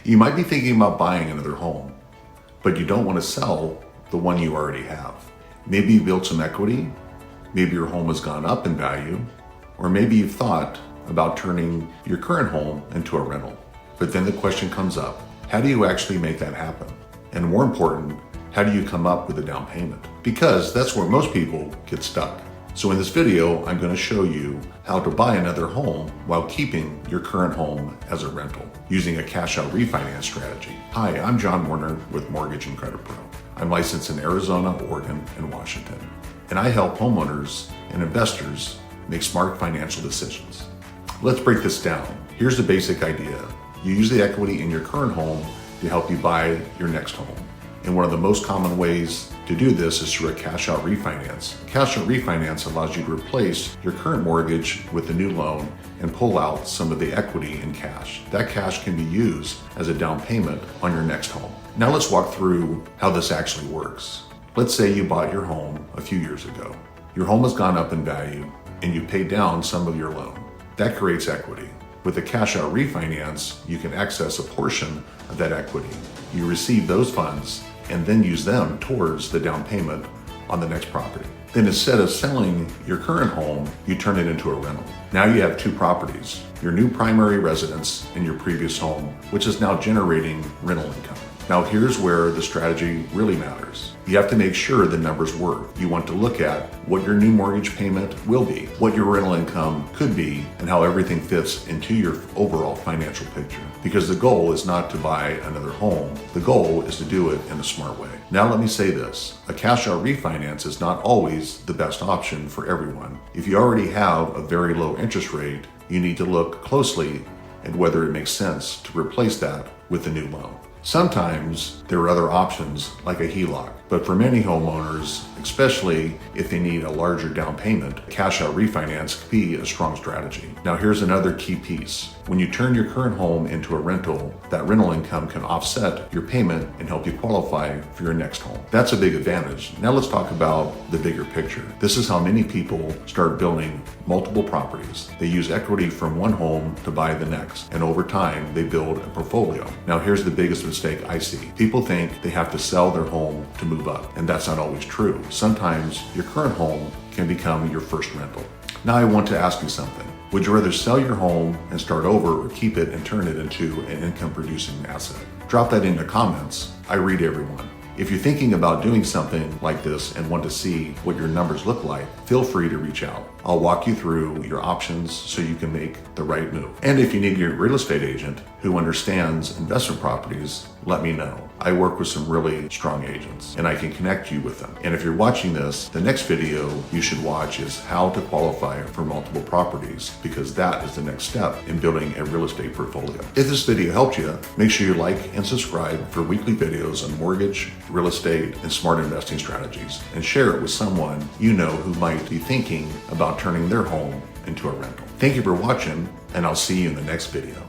You might be thinking about buying another home, but you don't want to sell the one you already have. Maybe you built some equity, maybe your home has gone up in value, or maybe you've thought about turning your current home into a rental. But then the question comes up, how do you actually make that happen? And more important, how do you come up with a down payment? Because that's where most people get stuck. So in this video, I'm going to show you how to buy another home while keeping your current home as a rental using a cash out refinance strategy. Hi, I'm John Warner with Mortgage and Credit Pro. I'm licensed in Arizona, Oregon, and Washington, and I help homeowners and investors make smart financial decisions. Let's break this down. Here's the basic idea. You use the equity in your current home to help you buy your next home. And one of the most common ways to do this is through a cash out refinance. Cash out refinance allows you to replace your current mortgage with a new loan and pull out some of the equity in cash. That cash can be used as a down payment on your next home. Now let's walk through how this actually works. Let's say you bought your home a few years ago. Your home has gone up in value and you paid down some of your loan. That creates equity. With a cash out refinance, you can access a portion of that equity. You receive those funds and then use them towards the down payment on the next property. Then instead of selling your current home, you turn it into a rental. Now you have two properties, your new primary residence and your previous home, which is now generating rental income. Now here's where the strategy really matters. You have to make sure the numbers work. You want to look at what your new mortgage payment will be, what your rental income could be, and how everything fits into your overall financial picture. Because the goal is not to buy another home. The goal is to do it in a smart way. Now let me say this, a cash out refinance is not always the best option for everyone. If you already have a very low interest rate, you need to look closely at whether it makes sense to replace that with a new loan. Sometimes there are other options like a HELOC, but for many homeowners, especially if they need a larger down payment, cash out refinance could be a strong strategy. Now here's another key piece. When you turn your current home into a rental, that rental income can offset your payment and help you qualify for your next home. That's a big advantage. Now let's talk about the bigger picture. This is how many people start building multiple properties. They use equity from one home to buy the next, and over time they build a portfolio. Now here's the biggest mistake I see. People think they have to sell their home to move up, and that's not always true. Sometimes your current home can become your first rental. Now I want to ask you something. Would you rather sell your home and start over or keep it and turn it into an income producing asset? Drop that in the comments. I read everyone. If you're thinking about doing something like this and want to see what your numbers look like, feel free to reach out. I'll walk you through your options so you can make the right move. And if you need your real estate agent who understands investment properties, let me know. I work with some really strong agents and I can connect you with them. And if you're watching this, the next video you should watch is how to qualify for multiple properties, because that is the next step in building a real estate portfolio. If this video helped you, make sure you like and subscribe for weekly videos on mortgage, real estate, and smart investing strategies, and share it with someone you know who might be thinking about turning their home into a rental. Thank you for watching, and I'll see you in the next video.